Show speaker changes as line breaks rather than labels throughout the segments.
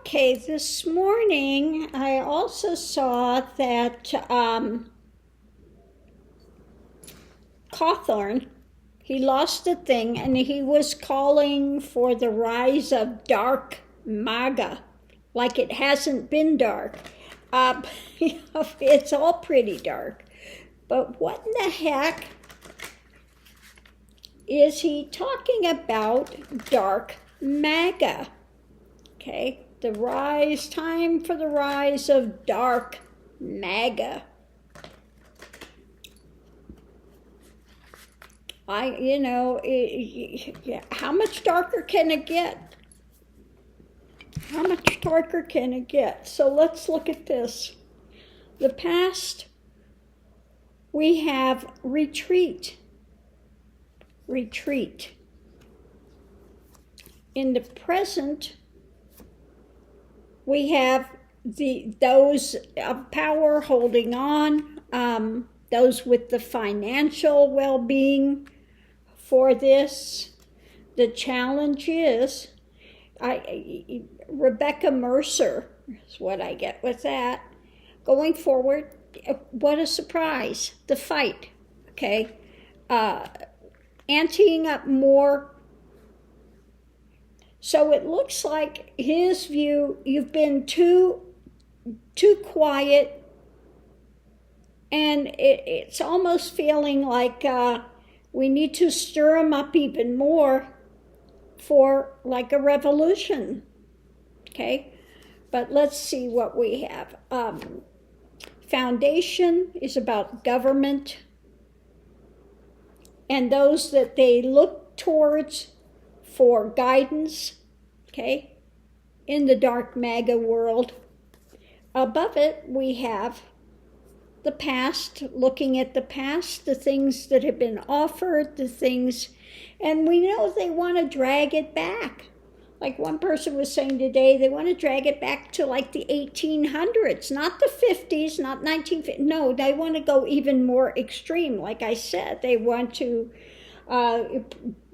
Okay, this morning I also saw that Cawthorn, he lost a thing and he was calling for the rise of dark Maga, like it hasn't been dark. It's all pretty dark. But what in the heck is he talking about dark Maga? Okay, time for the rise of dark Maga. How much darker can it get? How much darker can it get? So let's look at this. The past, we have retreat. In the present, we have those of power holding on, those with the financial well-being for this. The challenge is, Rebecca Mercer is what I get with that. Going forward, what a surprise, the fight, okay? Anteing up more. So it looks like his view, you've been too quiet, and it's almost feeling like we need to stir them up even more for like a revolution, okay? But let's see what we have. Foundation is about government and those that they look towards for guidance, okay, in the dark Maga world. Above it, we have the past, looking at the past, the things that have been offered, the things, and we know they want to drag it back. Like one person was saying today, they want to drag it back to like the 1800s, not the 50s, not 1950. No, they want to go even more extreme. Like I said, they want to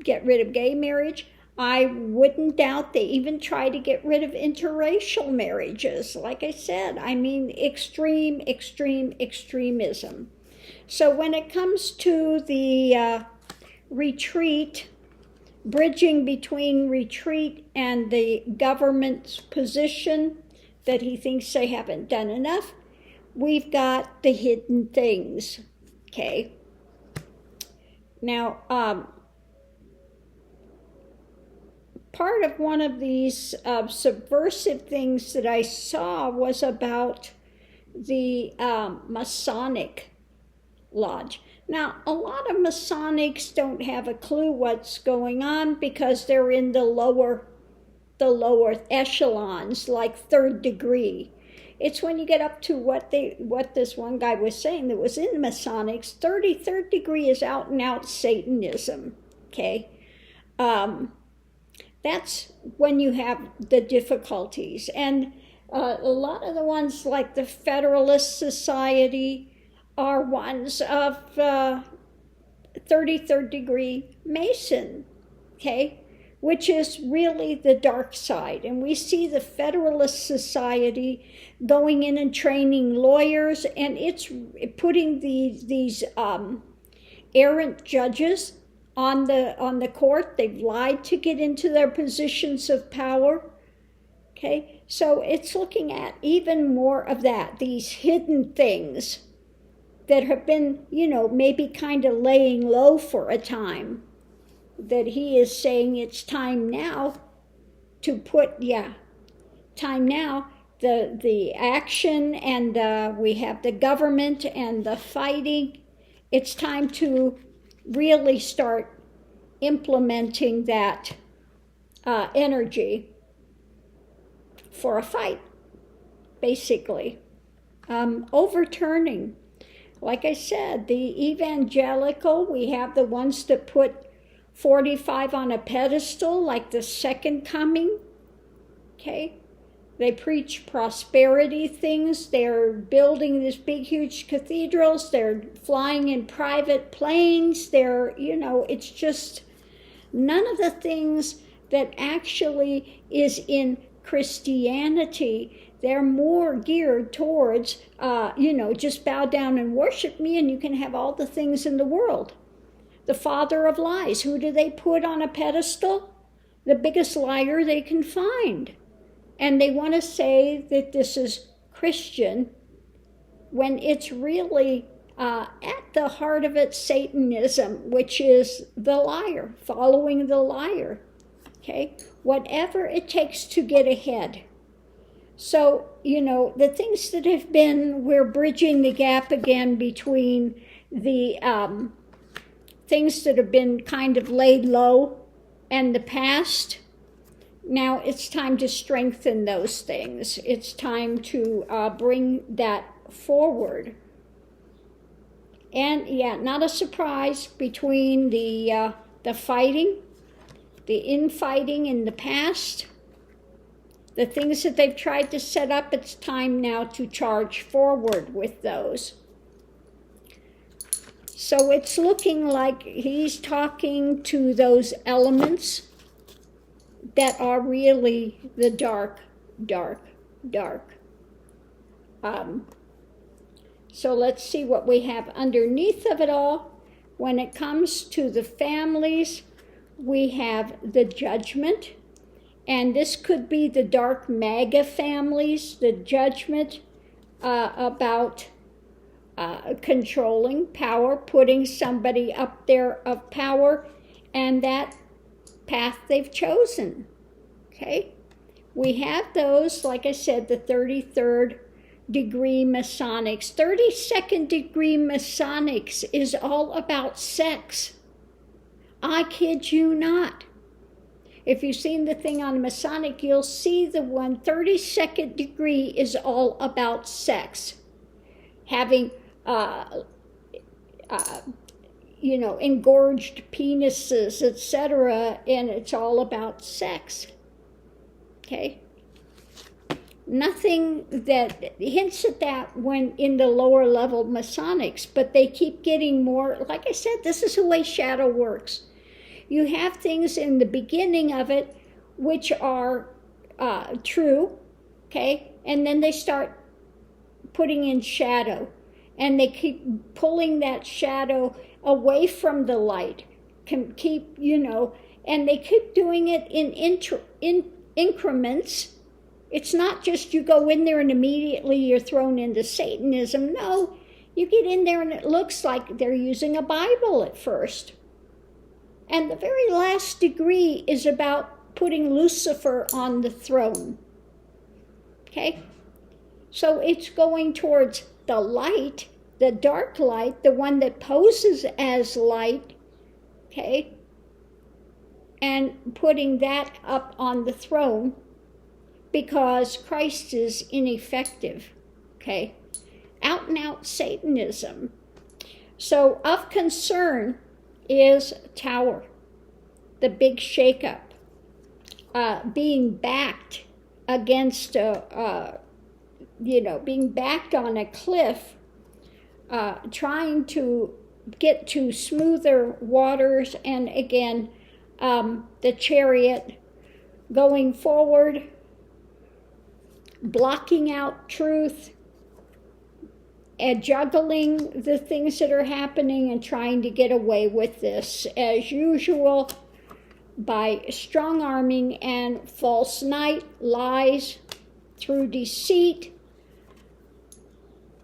get rid of gay marriage. I wouldn't doubt they even try to get rid of interracial marriages. Like I said, I mean extremism. So when it comes to the retreat, bridging between retreat and the government's position that he thinks they haven't done enough, we've got the hidden things, okay? Now, part of one of these subversive things that I saw was about the Masonic Lodge. Now, a lot of Masonics don't have a clue what's going on because they're in the lower echelons, like third degree. It's when you get up to what this one guy was saying that was in Masonics, third degree is out and out Satanism, okay? That's when you have the difficulties. And a lot of the ones like the Federalist Society are ones of 33rd degree Mason, okay, which is really the dark side. And we see the Federalist Society going in and training lawyers, and it's putting these errant judges on the court. They've lied to get into their positions of power, okay? So it's looking at even more of that, these hidden things that have been, maybe kind of laying low for a time, that he is saying it's time now to put, time now, the action, and we have the government and the fighting. It's time to really start implementing that energy for a fight, basically. Overturning. Like I said, the evangelical, we have the ones that put 45 on a pedestal, like the second coming, okay? They preach prosperity things. They're building these big, huge cathedrals. They're flying in private planes. It's just none of the things that actually is in Christianity, they're more geared towards, just bow down and worship me and you can have all the things in the world. The father of lies, who do they put on a pedestal? The biggest liar they can find. And they want to say that this is Christian when it's really at the heart of it Satanism, which is the liar, following the liar. Okay? Whatever it takes to get ahead. So, the things that have been, we're bridging the gap again between the things that have been kind of laid low and the past. Now it's time to strengthen those things. It's time to bring that forward. And not a surprise between the fighting, the infighting in the past, the things that they've tried to set up. It's time now to charge forward with those. So it's looking like he's talking to those elements that are really the dark. So let's see what we have underneath of it all. When it comes to the families, we have the judgment. And this could be the dark Maga families, the judgment about controlling power, putting somebody up there of power, and that path they've chosen. Okay? We have those, like I said, the 33rd degree Masonics. 32nd degree Masonics is all about sex. I kid you not. If you've seen the thing on Masonic, you'll see the one 32nd degree is all about sex. Having, engorged penises, etc., and it's all about sex. Okay? Nothing that hints at that when in the lower level Masonics, but they keep getting more. Like I said, this is the way shadow works. You have things in the beginning of it which are true, okay, and then they start putting in shadow, and they keep pulling that shadow away from the light, and they keep doing it in increments. It's not just you go in there and immediately you're thrown into Satanism. No, you get in there and it looks like they're using a Bible at first. And the very last degree is about putting Lucifer on the throne. Okay? So it's going towards the light, the dark light, the one that poses as light, okay? And putting that up on the throne because Christ is ineffective, okay? Out and out Satanism. So of concern is Tower, the big shakeup, being backed against being backed on a cliff, trying to get to smoother waters, and again, the Chariot going forward, blocking out truth, and juggling the things that are happening and trying to get away with this, as usual, by strong-arming and false night, lies, through deceit,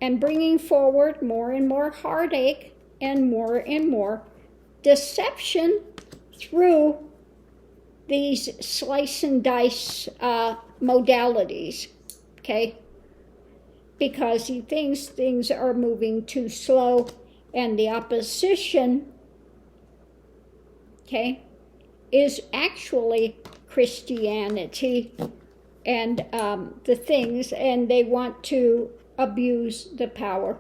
and bringing forward more and more heartache and more deception through these slice and dice modalities, okay? Because he thinks things are moving too slow, and the opposition, okay, is actually Christianity and the things, and they want to abuse the power.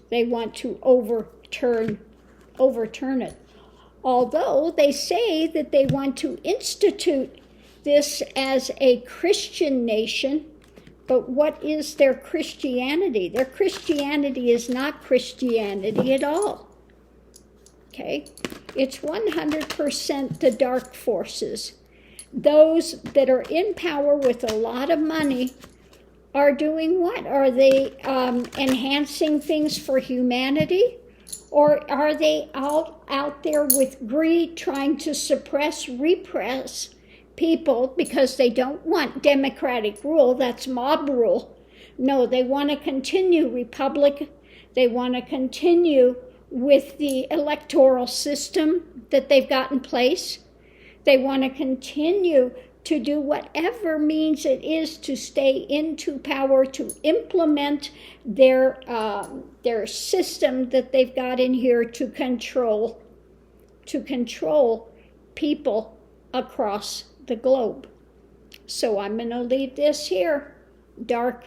They want to overturn it. Although they say that they want to institute this as a Christian nation, but what is their Christianity? Their Christianity is not Christianity at all. Okay? It's 100% the dark forces. those that are in power with a lot of money are doing what? Are they enhancing things for humanity? Or are they out there with greed trying to repress people because they don't want democratic rule? That's mob rule. No, they want to continue republic. They want to continue with the electoral system that they've got in place. They want to continue to do whatever means it is to stay into power, to implement their system that they've got in here to control people across the globe. So I'm going to leave this here. Dark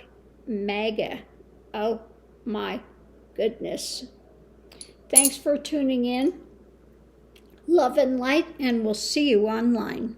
Maga. Oh my goodness. Thanks for tuning in. Love and light, and we'll see you online.